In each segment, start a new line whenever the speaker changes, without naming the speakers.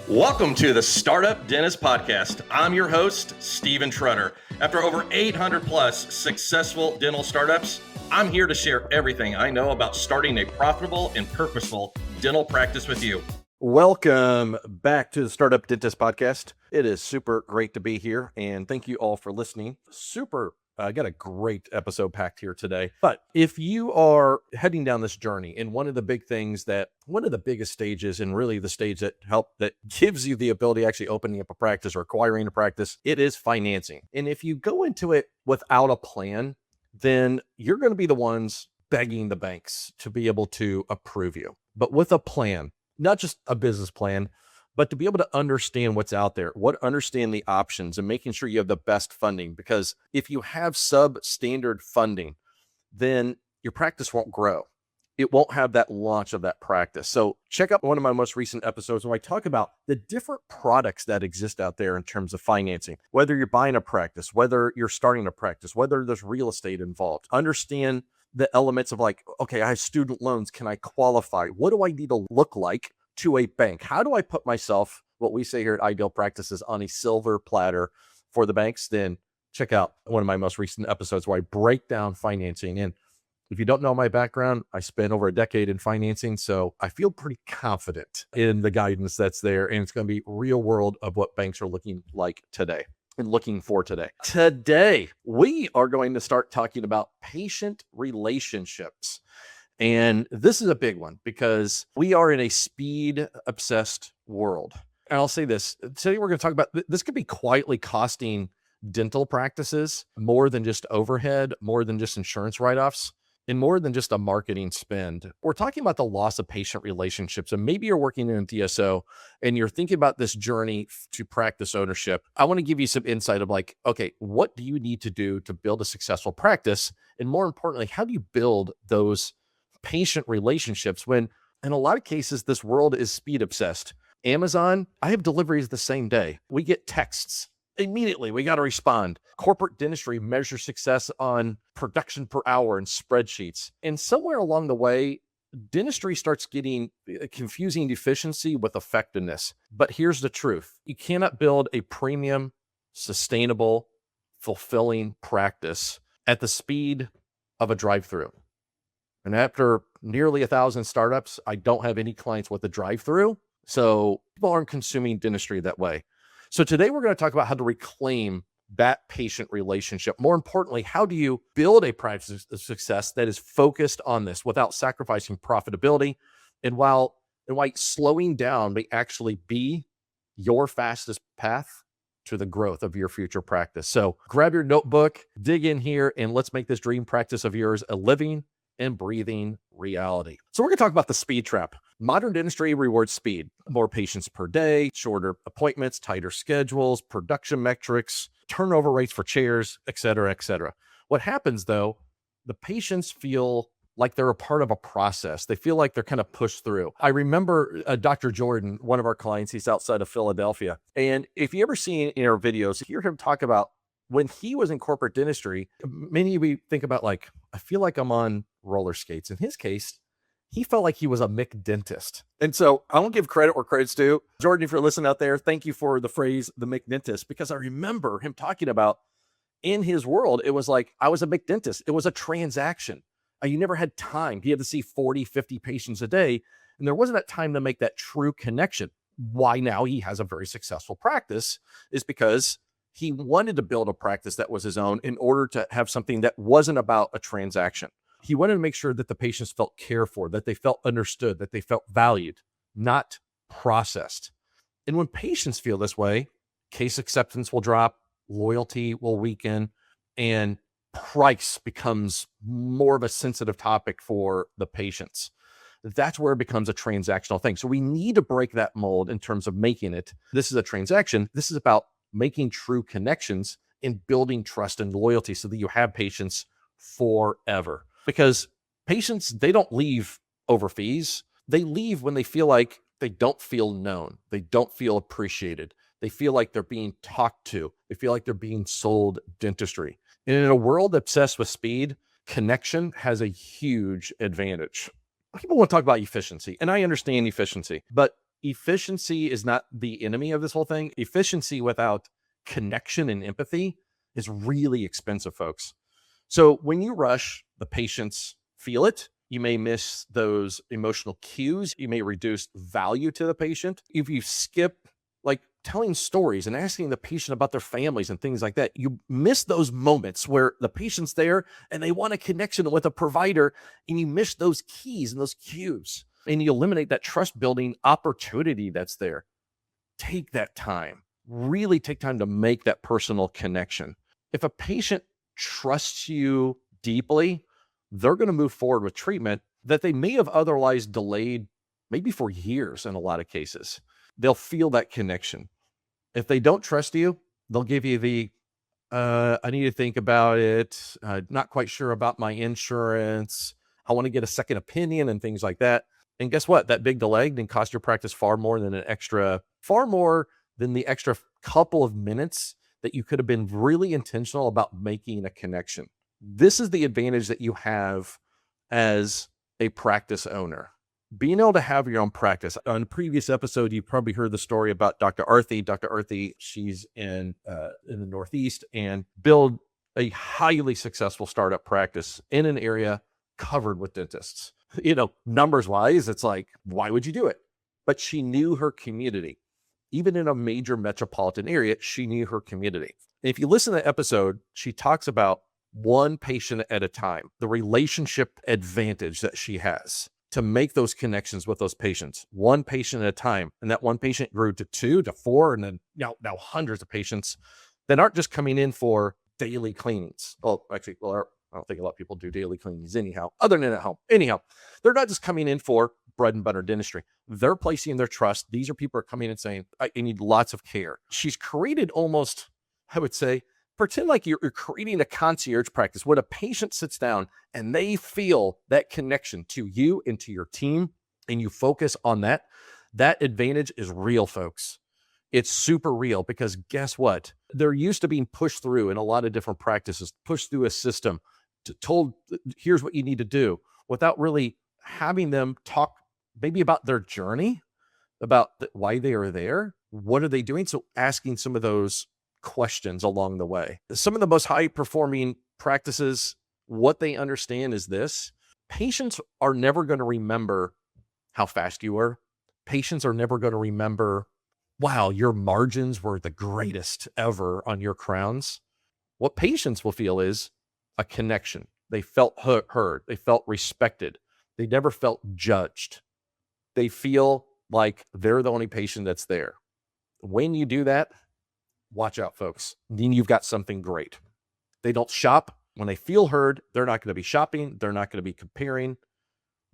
Welcome to the Startup Dentist Podcast. I'm your host, Stephen Trutter. After over 800 plus successful dental startups, I'm here to share everything I know about starting a profitable and purposeful dental practice with you.
Welcome back to the Startup Dentist Podcast. It is super great to be here, and thank you all for listening. I got a great episode packed here today. But if you are heading down this journey, and one of the biggest stages, and really the stage that gives you the ability to actually opening up a practice or acquiring a practice, it is financing. And if you go into it without a plan, then you're going to be the ones begging the banks to be able to approve you. But with a plan, not just a business plan, but to be able to understand what's out there, understand the options and making sure you have the best funding. Because if you have substandard funding, then your practice won't grow. It won't have that launch of that practice. So check out one of my most recent episodes where I talk about the different products that exist out there in terms of financing, whether you're buying a practice, whether you're starting a practice, whether there's real estate involved. Understand the elements of like, okay, I have student loans. Can I qualify? What do I need to look like to a bank? How do I put myself, what we say here at Ideal Practices, on a silver platter for the banks? Then check out one of my most recent episodes where I break down financing. And if you don't know my background, I spent over a decade in financing, so I feel pretty confident in the guidance that's there, and it's going to be real world of what banks are looking like today and looking for today. Today, we are going to start talking about patient relationships. And this is a big one because we are in a speed-obsessed world. And I'll say this, today we're going to talk about, this could be quietly costing dental practices more than just overhead, more than just insurance write-offs, and more than just a marketing spend. We're talking about the loss of patient relationships. And maybe you're working in a DSO and you're thinking about this journey to practice ownership. I want to give you some insight of like, okay, what do you need to do to build a successful practice? And more importantly, how do you build those patient relationships when in a lot of cases, this world is speed obsessed? Amazon, I have deliveries the same day. We get texts immediately. We got to respond. Corporate dentistry measures success on production per hour and spreadsheets. And somewhere along the way, dentistry starts getting confusing efficiency with effectiveness. But here's the truth. You cannot build a premium, sustainable, fulfilling practice at the speed of a drive-through. And after nearly 1,000 startups, I don't have any clients with a drive-through. So people aren't consuming dentistry that way. So today we're going to talk about how to reclaim that patient relationship. More importantly, how do you build a practice of success that is focused on this without sacrificing profitability, and why slowing down may actually be your fastest path to the growth of your future practice. So grab your notebook, dig in here, and let's make this dream practice of yours a living and breathing reality. So we're going to talk about the speed trap. Modern dentistry rewards speed, more patients per day, shorter appointments, tighter schedules, production metrics, turnover rates for chairs, et cetera, et cetera. What happens though, the patients feel like they're a part of a process. They feel like they're kind of pushed through. I remember Dr. Jordan, one of our clients, he's outside of Philadelphia. And if you ever see in our videos, hear him talk about when he was in corporate dentistry, many of you think about like, I feel like I'm on roller skates. In his case, he felt like he was a McDentist. And so I won't give credit where credit's due. Jordan, if you're listening out there, thank you for the phrase, the McDentist, because I remember him talking about in his world, it was like, I was a McDentist. It was a transaction. You never had time. You had to see 40, 50 patients a day. And there wasn't that time to make that true connection. Why now he has a very successful practice is because he wanted to build a practice that was his own in order to have something that wasn't about a transaction. He wanted to make sure that the patients felt cared for, that they felt understood, that they felt valued, not processed. And when patients feel this way, case acceptance will drop, loyalty will weaken, and price becomes more of a sensitive topic for the patients. That's where it becomes a transactional thing. So we need to break that mold in terms of making it. This is a transaction. This is about making true connections and building trust and loyalty so that you have patients forever. Because patients, they don't leave over fees. They leave when they feel like they don't feel known. They don't feel appreciated. They feel like they're being talked to. They feel like they're being sold dentistry. And in a world obsessed with speed, connection has a huge advantage. People want to talk about efficiency, and I understand efficiency, but efficiency is not the enemy of this whole thing. Efficiency without connection and empathy is really expensive, folks. So when you rush, the patients feel it. You may miss those emotional cues. You may reduce value to the patient. If you skip like telling stories and asking the patient about their families and things like that, you miss those moments where the patient's there and they want a connection with a provider, and you miss those keys and those cues, and you eliminate that trust building opportunity that's there. Take that time, really take time to make that personal connection. If a patient trusts you deeply, they're going to move forward with treatment that they may have otherwise delayed, maybe for years in a lot of cases. They'll feel that connection. If they don't trust you, they'll give you the, I need to think about it, not quite sure about my insurance, I want to get a second opinion and things like that. And guess what? That big delay can cost your practice far more than the extra couple of minutes that you could have been really intentional about making a connection. This is the advantage that you have as a practice owner. Being able to have your own practice. On a previous episode, you probably heard the story about Dr. Arthi. Dr. Arthi, she's in the Northeast and built a highly successful startup practice in an area covered with dentists. Numbers wise, it's like, why would you do it? But she knew her community. Even in a major metropolitan area, she knew her community. And if you listen to the episode, she talks about one patient at a time, the relationship advantage that she has to make those connections with those patients, one patient at a time. And that one patient grew to 2 to 4, and then now hundreds of patients that aren't just coming in for daily cleanings. I don't think a lot of people do daily cleanings anyhow, other than at home. Anyhow, they're not just coming in for bread and butter dentistry. They're placing their trust. These are people who are coming and saying, I need lots of care. She's created almost, I would say, pretend like you're creating a concierge practice when a patient sits down and they feel that connection to you and to your team, and you focus on that. That advantage is real, folks. It's super real, because guess what? They're used to being pushed through in a lot of different practices, pushed through a system, told, here's what you need to do, without really having them talk maybe about their journey, about why they are there, what are they doing? So asking some of those questions along the way. Some of the most high performing practices, what they understand is this: patients are never going to remember how fast you were. Patients are never going to remember, wow, your margins were the greatest ever on your crowns. What patients will feel is a connection. They felt heard. They felt respected. They never felt judged. They feel like they're the only patient that's there. When you do that, watch out, folks. Then you've got something great. They don't shop. When they feel heard, they're not going to be shopping. They're not going to be comparing.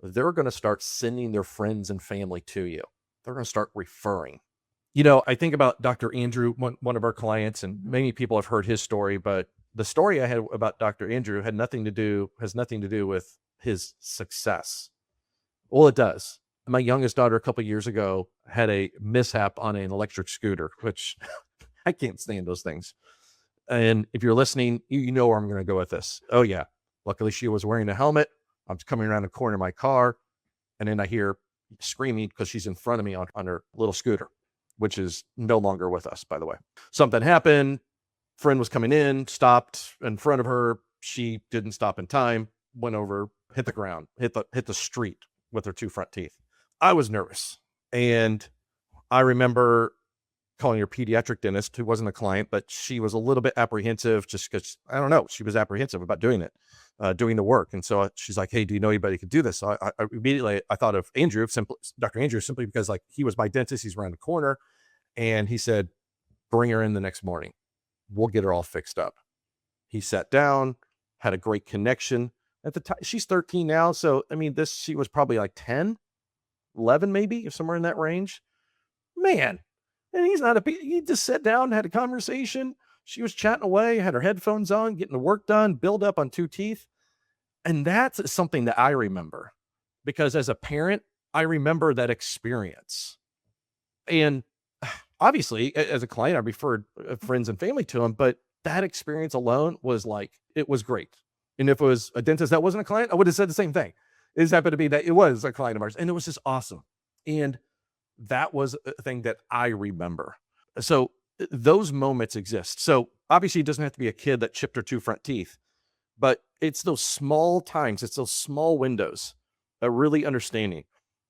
They're going to start sending their friends and family to you. They're going to start referring. I think about Dr. Andrew, one of our clients, and many people have heard his story, but the story I had about Dr. Andrew has nothing to do with his success. Well, it does. My youngest daughter a couple of years ago had a mishap on an electric scooter, which I can't stand those things. And if you're listening, you know where I'm going to go with this. Oh yeah. Luckily she was wearing a helmet. I'm coming around the corner of my car, and then I hear screaming because she's in front of me on her little scooter, which is no longer with us, by the way. Something happened. Friend was coming in, stopped in front of her. She didn't stop in time, went over, hit the ground, hit the street with her 2 front teeth. I was nervous. And I remember calling her pediatric dentist, who wasn't a client, but she was a little bit apprehensive just because, I don't know, she was apprehensive about doing the work. And so she's like, hey, do you know anybody who could do this? So I immediately thought of Dr. Andrew, simply because like he was my dentist. He's around the corner. And he said, bring her in the next morning. We'll get her all fixed up. He sat down, had a great connection. At the time, she's 13 now. So, she was probably like 10, 11, maybe, somewhere in that range. Man. And he just sat down, had a conversation. She was chatting away, had her headphones on, getting the work done, build up on 2 teeth. And that's something that I remember, because as a parent, I remember that experience. And obviously, as a client, I referred friends and family to him, but that experience alone was it was great. And if it was a dentist that wasn't a client, I would have said the same thing. It just happened to be that it was a client of ours, and it was just awesome. And that was a thing that I remember. So those moments exist. So obviously it doesn't have to be a kid that chipped her 2 front teeth, but it's those small times, it's those small windows of really understanding.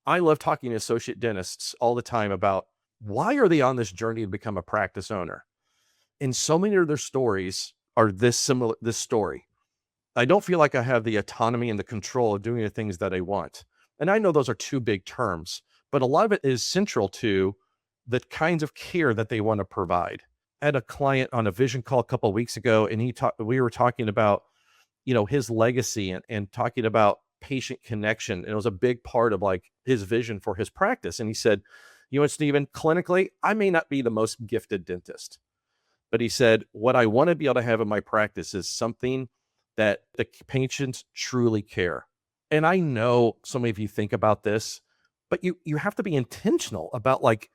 I love talking to associate dentists all the time about why are they on this journey to become a practice owner? And so many of their stories are this story. I don't feel like I have the autonomy and the control of doing the things that I want. And I know those are two big terms, but a lot of it is central to the kinds of care that they want to provide. I had a client on a vision call a couple of weeks ago, and we were talking about, his legacy and talking about patient connection. And it was a big part of like his vision for his practice. And he said, Stephen, clinically, I may not be the most gifted dentist, but he said, what I want to be able to have in my practice is something that the patients truly care. And I know some of you think about this, but you have to be intentional about like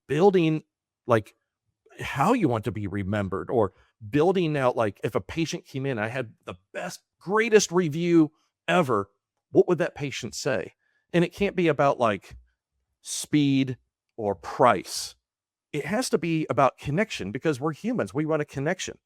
building like how you want to be remembered, or building out, like if a patient came in, I had the best, greatest review ever, what would that patient say? And it can't be about like speed or price. It has to be about connection, because we're humans. We want a connection.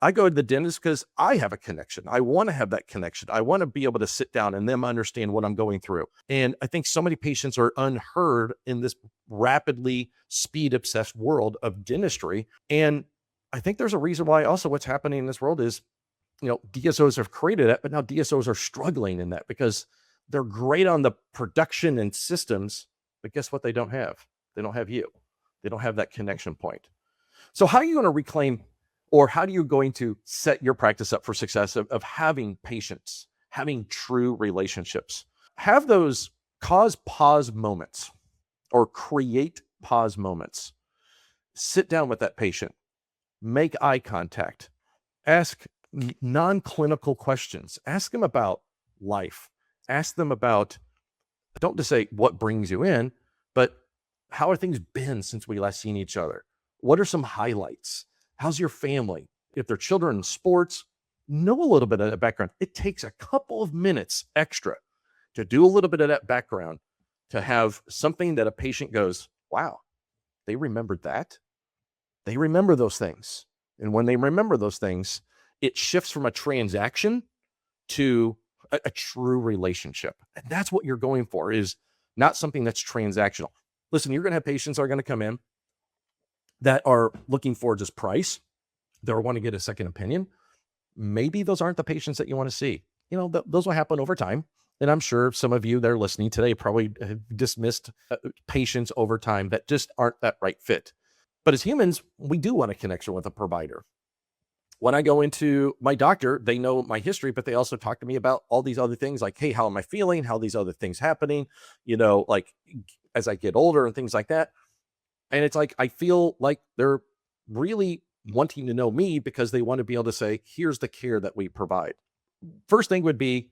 I go to the dentist because I have a connection. I want to have that connection. I want to be able to sit down and them understand what I'm going through. And I think so many patients are unheard in this rapidly speed obsessed world of dentistry. And I think there's a reason why also what's happening in this world is, DSOs have created it, but now DSOs are struggling in that because they're great on the production and systems, but guess what they don't have? They don't have you. They don't have that connection point. So how are you going to reclaim, or how are you going to set your practice up for success of having patience, having true relationships? Have those cause pause moments or create pause moments. Sit down with that patient, make eye contact, ask non-clinical questions, ask them about life, ask them about, don't just say what brings you in, but how are things been since we last seen each other? What are some highlights? How's your family? If they're children in sports, know a little bit of that background. It takes a couple of minutes extra to do a little bit of that background, to have something that a patient goes, wow, they remembered that. They remember those things. And when they remember those things, it shifts from a transaction to a true relationship. And that's what you're going for, is not something that's transactional. Listen, you're going to have patients that are going to come in that are looking for just price. They'll want to get a second opinion. Maybe those aren't the patients that you want to see. Those will happen over time. And I'm sure some of you that are listening today probably have dismissed patients over time that just aren't that right fit. But as humans, we do want a connection with a provider. When I go into my doctor, they know my history, but they also talk to me about all these other things like, hey, how am I feeling? How are these other things happening? Like as I get older and things like that. And it's like, I feel like they're really wanting to know me because they want to be able to say, here's the care that we provide. First thing would be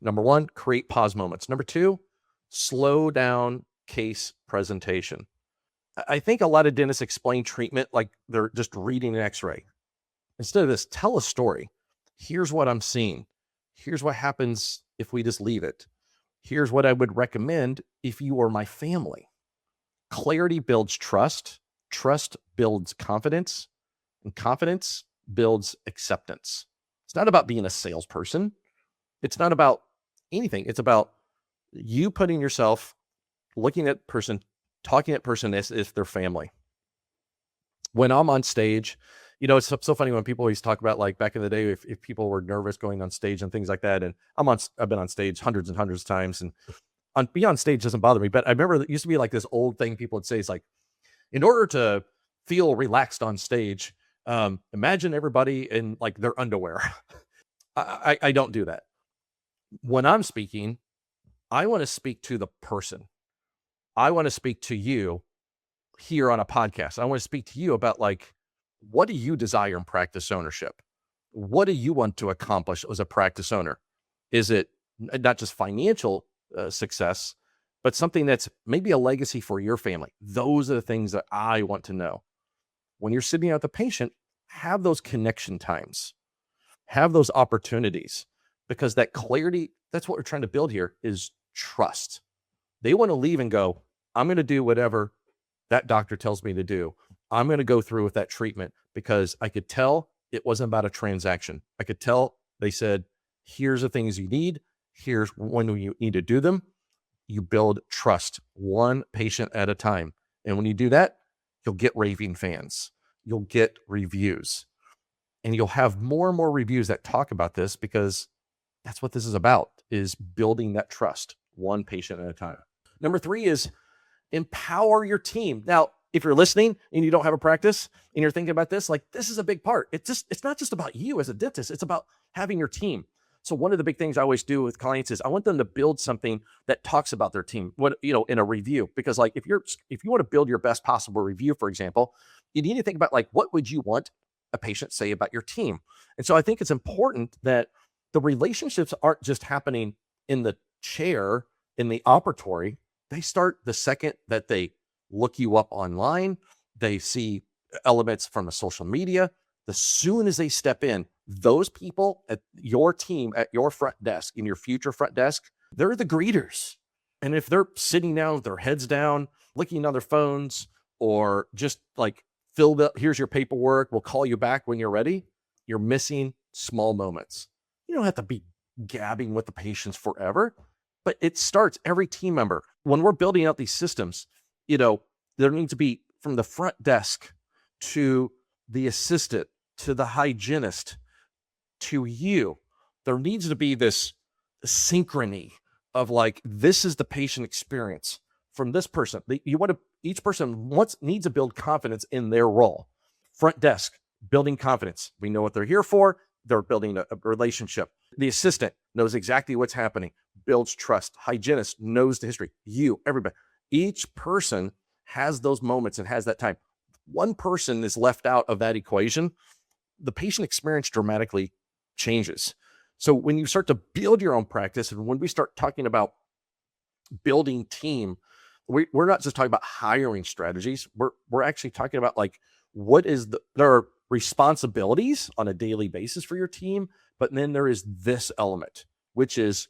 number one, create pause moments. Number two, slow down case presentation. I think a lot of dentists explain treatment like they're just reading an x-ray. Instead of this, tell a story. Here's what I'm seeing. Here's what happens if we just leave it. Here's what I would recommend if you were my family. Clarity builds trust. Trust builds confidence. And confidence builds acceptance. It's not about being a salesperson. It's not about anything. It's about you putting yourself, looking at person, talking at person as if they're family. When I'm on stage, it's so funny when people always talk about, like, back in the day, if people were nervous going on stage and things like that. And I've been on stage hundreds and hundreds of times, and being on stage doesn't bother me. But I remember it used to be like this old thing people would say, is like, in order to feel relaxed on stage, imagine everybody in like their underwear. I don't do that. When I'm speaking, I want to speak to the person. I want to speak to you here on a podcast. I want to speak to you about, like, what do you desire in practice ownership? What do you want to accomplish as a practice owner? Is it not just financial success, but something that's maybe a legacy for your family? Those are the things that I want to know. When you're sitting out with the patient, have those connection times, have those opportunities, because that clarity, that's what we're trying to build here, is trust. They want to leave and go, I'm going to do whatever that doctor tells me to do. I'm going to go through with that treatment because I could tell it wasn't about a transaction. I could tell they said, here's the things you need. Here's when you need to do them. You build trust one patient at a time. And when you do that, you'll get raving fans. You'll get reviews. And you'll have more and more reviews that talk about this because that's what this is about, is building that trust one patient at a time. Number 3 is empower your team. Now, if you're listening and you don't have a practice and you're thinking about this, like this is a big part. It's not just about you as a dentist. It's about having your team. So one of the big things I always do with clients is I want them to build something that talks about their team, in a review, because like if you want to build your best possible review, for example, you need to think about like, what would you want a patient say about your team? And so I think it's important that the relationships aren't just happening in the chair, in the operatory. They start the second that they look you up online, they see elements from the social media. As soon as they step in, those people at your team, at your front desk, in your future front desk, they're the greeters. And if they're sitting down with their heads down, looking on their phones, or just like filled up, here's your paperwork, we'll call you back when you're ready, you're missing small moments. You don't have to be gabbing with the patients forever, but it starts every team member. When we're building out these systems, there needs to be from the front desk to the assistant, to the hygienist, to you, there needs to be this synchrony of like, this is the patient experience from this person. Each person needs to build confidence in their role. Front desk, building confidence. We know what they're here for. They're building a relationship. The assistant knows exactly what's happening, builds trust. Hygienist knows the history. You, everybody. Each person has those moments and has that time. One person is left out of that equation, the patient experience dramatically changes. So when you start to build your own practice, and when we start talking about building team, we're not just talking about hiring strategies. We're actually talking about like, there are responsibilities on a daily basis for your team, but then there is this element, which is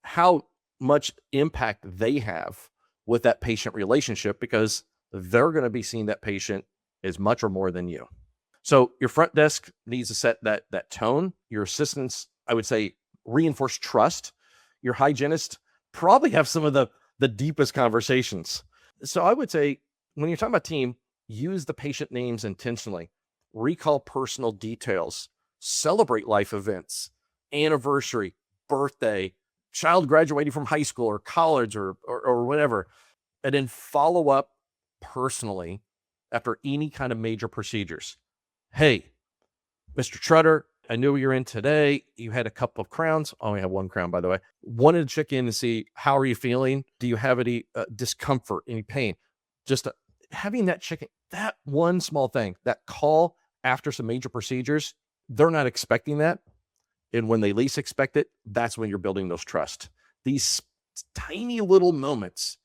how much impact they have with that patient relationship, because they're going to be seeing that patient as much or more than you. So your front desk needs to set that tone. Your assistants, I would say, reinforce trust. Your hygienist probably have some of the deepest conversations. So I would say, when you're talking about team, use the patient names intentionally. Recall personal details. Celebrate life events, anniversary, birthday, child graduating from high school or college or whatever. And then follow up personally after any kind of major procedures. Hey, Mr. Trutter, I knew you're in today. You had a couple of crowns. I only have one crown, by the way. Wanted to check in and see, how are you feeling? Do you have any discomfort, any pain? Just having that check-in, that one small thing, that call after some major procedures, they're not expecting that. And when they least expect it, that's when you're building those trust. These tiny little moments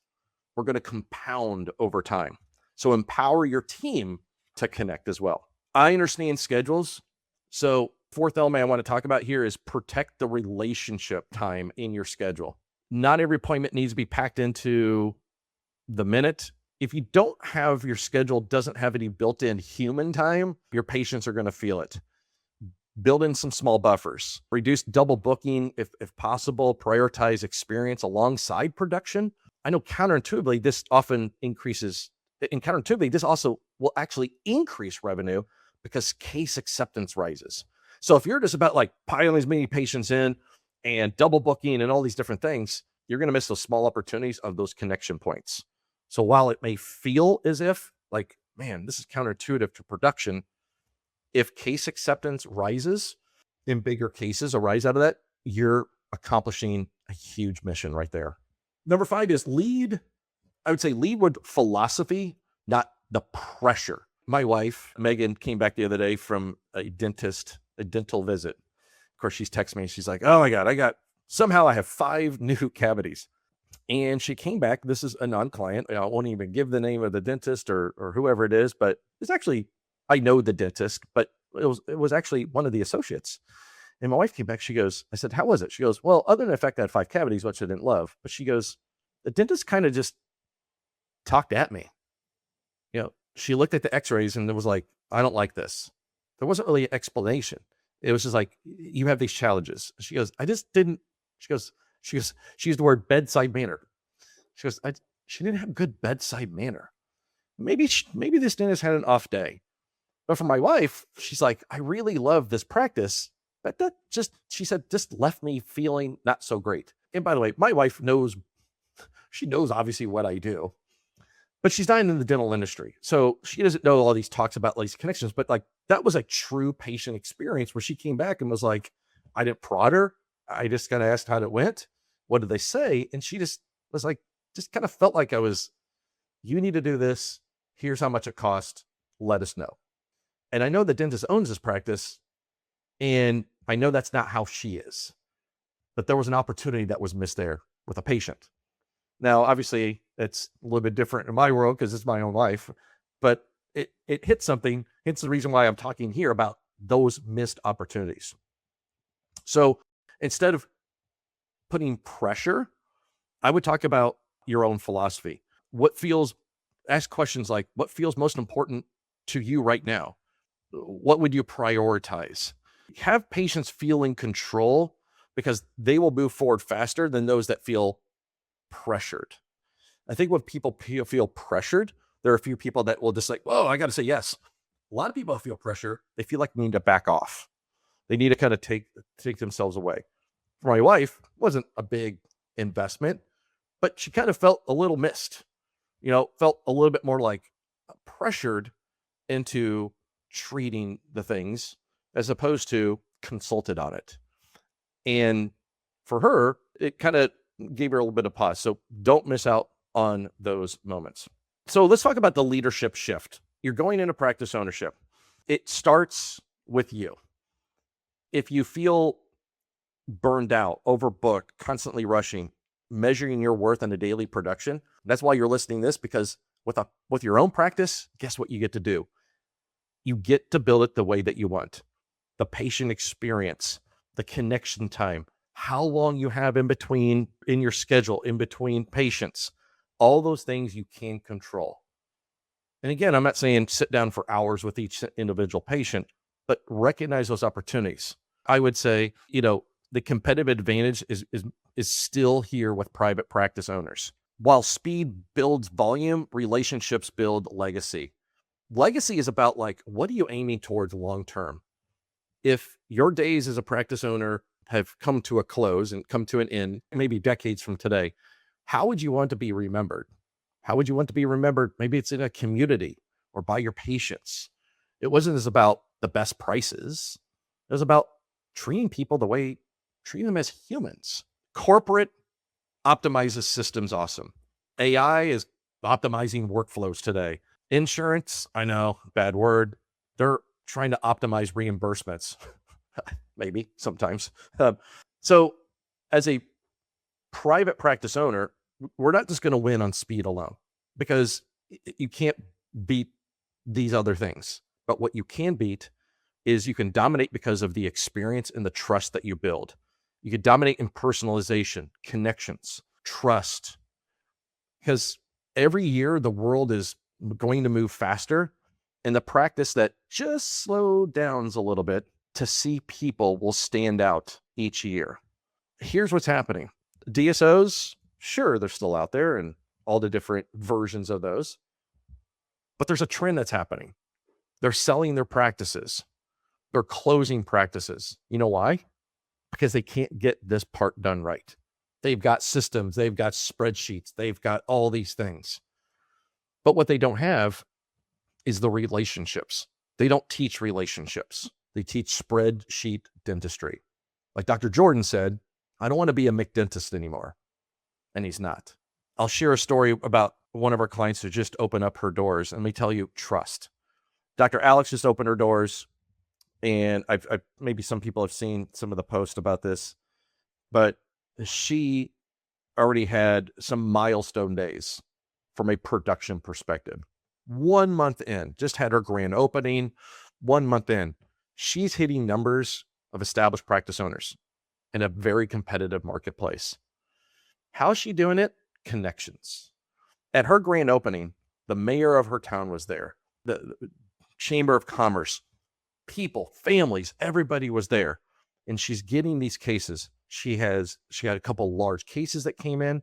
are going to compound over time. So empower your team to connect as well. I understand schedules. So fourth element I want to talk about here is protect the relationship time in your schedule. Not every appointment needs to be packed into the minute. If you don't have, your schedule doesn't have any built-in human time, your patients are going to feel it. Build in some small buffers. Reduce double booking if possible. Prioritize experience alongside production. I know counterintuitively, this also will actually increase revenue because case acceptance rises. So if you're just about like piling as many patients in and double booking and all these different things, you're going to miss those small opportunities of those connection points. So while it may feel as if like, man, this is counterintuitive to production, if case acceptance rises and bigger cases arise out of that, you're accomplishing a huge mission right there. Number 5 is lead. I would say lead with philosophy, not the pressure. My wife, Megan, came back the other day from a dental visit. Of course, she's texting me. She's like, oh my God, somehow I have 5 new cavities. And she came back. This is a non-client. I won't even give the name of the dentist or whoever it is, but it's actually, I know the dentist, but it was actually one of the associates. And my wife came back. She goes, I said, how was it? She goes, well, other than the fact that I had 5 cavities, which I didn't love, but she goes, the dentist kind of just talked at me. She looked at the x-rays and it was like, I don't like this. There wasn't really an explanation. It was just like, you have these challenges. She goes, I just didn't, she used the word bedside manner. She goes, she didn't have good bedside manner. Maybe this dentist had an off day. But for my wife, she's like, I really love this practice. But she said, just left me feeling not so great. And by the way, my wife knows obviously what I do, but she's not in the dental industry. So she doesn't know all these talks about these connections, but like that was a true patient experience where she came back and was like, I didn't prod her. I just kind of asked how it went. What did they say? And she just was like, just kind of felt like you need to do this. Here's how much it cost. Let us know. And I know the dentist owns this practice, and I know that's not how she is, but there was an opportunity that was missed there with a patient. Now, obviously, it's a little bit different in my world because it's my own life, but it hit something. It's the reason why I'm talking here about those missed opportunities. So instead of putting pressure, I would talk about your own philosophy. Ask questions like, what feels most important to you right now? What would you prioritize? Have patients feel in control because they will move forward faster than those that feel pressured. I think when people feel pressured, there are a few people that will just like, whoa, I got to say yes. A lot of people feel pressure. They feel like they need to back off. They need to kind of take themselves away. For my wife, it wasn't a big investment, but she kind of felt a little missed, felt a little bit more like pressured into treating the things as opposed to consulted on it. And for her, it kind of gave her a little bit of pause. So don't miss out on those moments. So let's talk about the leadership shift. You're going into practice ownership. It starts with you. If you feel burned out, overbooked, constantly rushing, measuring your worth on a daily production, that's why you're listening to this, because with your own practice, guess what you get to do? You get to build it the way that you want. The patient experience, the connection time, how long you have in your schedule, in between patients, all those things you can control. And again, I'm not saying sit down for hours with each individual patient, but recognize those opportunities. I would say, the competitive advantage is still here with private practice owners. While speed builds volume, relationships build legacy. Legacy is about what are you aiming towards long term? If your days as a practice owner have come to a close and come to an end, maybe decades from today, how would you want to be remembered? How would you want to be remembered? Maybe it's in a community or by your patients. It wasn't as about the best prices. It was about treating them as humans. Corporate optimizes systems awesome. AI is optimizing workflows today. Insurance, I know, bad word. They're trying to optimize reimbursements. Maybe sometimes. So as a private practice owner, we're not just going to win on speed alone because you can't beat these other things. But what you can beat is you can dominate because of the experience and the trust that you build. You can dominate in personalization, connections, trust. Because every year the world is going to move faster, and the practice that just slowed down a little bit to see people will stand out each year. Here's what's happening. DSOs, sure, they're still out there and all the different versions of those, but there's a trend that's happening. They're selling their practices. They're closing practices. You know why? Because they can't get this part done right. They've got systems, they've got spreadsheets, they've got all these things. But what they don't have is the relationships. They don't teach relationships. They teach spreadsheet dentistry. Like Dr. Jordan said, I don't want to be a McDentist anymore. And he's not. I'll share a story about one of our clients who just opened up her doors. And let me tell you, trust. Dr. Alex just opened her doors. And I've maybe some people have seen some of the posts about this, but she already had some milestone days from a production perspective. 1 month in, just had her grand opening. 1 month in, she's hitting numbers of established practice owners in a very competitive marketplace. How's she doing it? Connections. At her grand opening, the mayor of her town was there, the Chamber of Commerce, people, families, everybody was there. And she's getting these cases. She had a couple large cases that came in,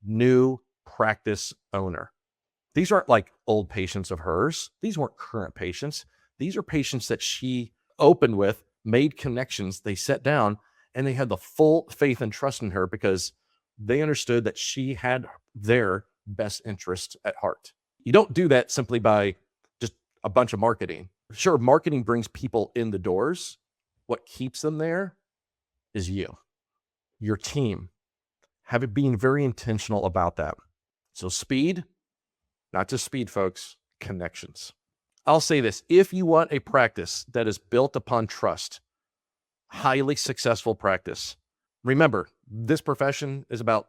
new practice owner. These aren't like old patients of hers. These weren't current patients. These are patients that she opened with, made connections. They sat down and they had the full faith and trust in her because they understood that she had their best interest at heart. You don't do that simply by just a bunch of marketing. Sure, marketing brings people in the doors. What keeps them there is you, your team. Being very intentional about that. So speed, not just speed, folks, connections. I'll say this. If you want a practice that is built upon trust, highly successful practice, remember, this profession is about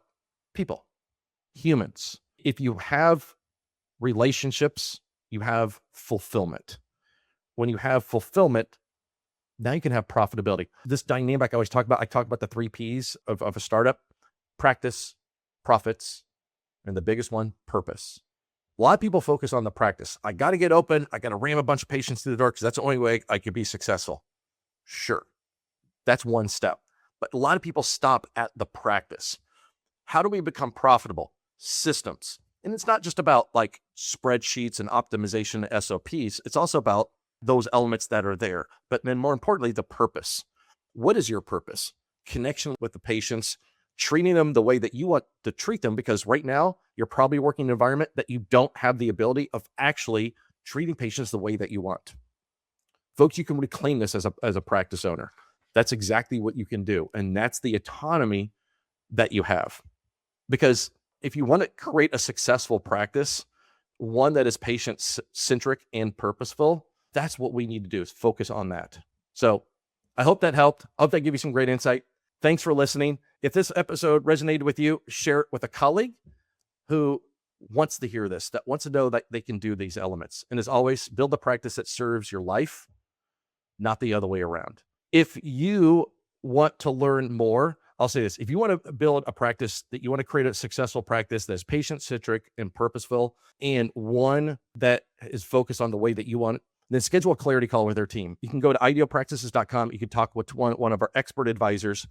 people, humans. If you have relationships, you have fulfillment. When you have fulfillment, now you can have profitability. This dynamic I always talk about the 3 Ps of a startup: practice, profits, and the biggest one, purpose. A lot of people focus on the practice. I got to get open. I got to ram a bunch of patients through the door because that's the only way I could be successful. Sure. That's one step. But a lot of people stop at the practice. How do we become profitable? Systems. And it's not just about like spreadsheets and optimization SOPs. It's also about those elements that are there. But then more importantly, the purpose. What is your purpose? Connection with the patients, treating them the way that you want to treat them, because right now you're probably working in an environment that you don't have the ability of actually treating patients the way that you want. Folks, you can reclaim this as a practice owner. That's exactly what you can do. And that's the autonomy that you have. Because if you want to create a successful practice, one that is patient-centric and purposeful, that's what we need to do, is focus on that. So I hope that helped. I hope that gave you some great insight. Thanks for listening. If this episode resonated with you, share it with a colleague who wants to hear this, that wants to know that they can do these elements. And as always, build a practice that serves your life, not the other way around. If you want to learn more, I'll say this. If you want to build a practice, that you want to create a successful practice that's patient-centric and purposeful, and one that is focused on the way that you want it, then schedule a clarity call with their team. You can go to idealpractices.com. You can talk with one of our expert advisors.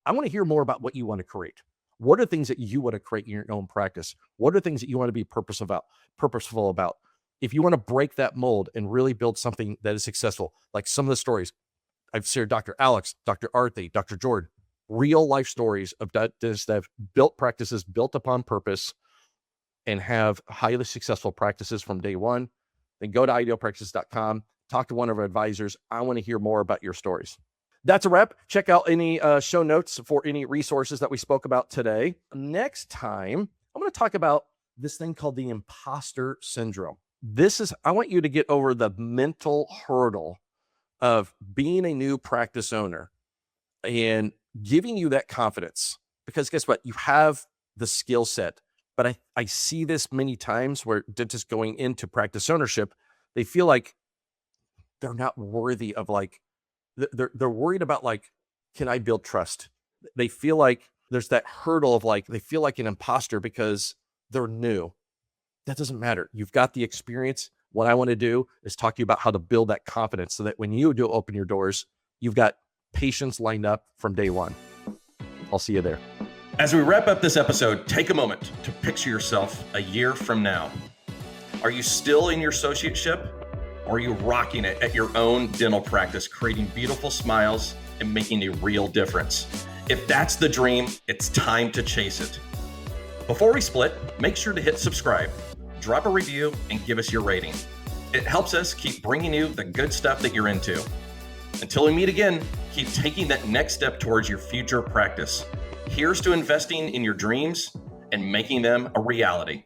I want to hear more about what you want to create. What are things that you want to create in your own practice? What are things that you want to be purposeful about? If you want to break that mold and really build something that is successful, like some of the stories I've shared, Dr. Alex, Dr. Arthi, Dr. Jordan, real life stories of dentists that have built practices built upon purpose and have highly successful practices from day one, then go to idealpractices.com, talk to one of our advisors. I want to hear more about your stories. That's a wrap. Check out any show notes for any resources that we spoke about today. Next time, I'm going to talk about this thing called the imposter syndrome. I want you to get over the mental hurdle of being a new practice owner and giving you that confidence. Because guess what? You have the skill set. But I see this many times where dentists going into practice ownership, they feel like they're not worthy of they're worried about can I build trust? They feel like there's that hurdle of they feel like an imposter because they're new. That doesn't matter. You've got the experience. What I want to do is talk to you about how to build that confidence so that when you do open your doors, you've got patients lined up from day one. I'll see you there.
As we wrap up this episode, take a moment to picture yourself a year from now. Are you still in your associateship? Or are you rocking it at your own dental practice, creating beautiful smiles and making a real difference? If that's the dream, it's time to chase it. Before we split, make sure to hit subscribe, drop a review, and give us your rating. It helps us keep bringing you the good stuff that you're into. Until we meet again, keep taking that next step towards your future practice. Here's to investing in your dreams and making them a reality.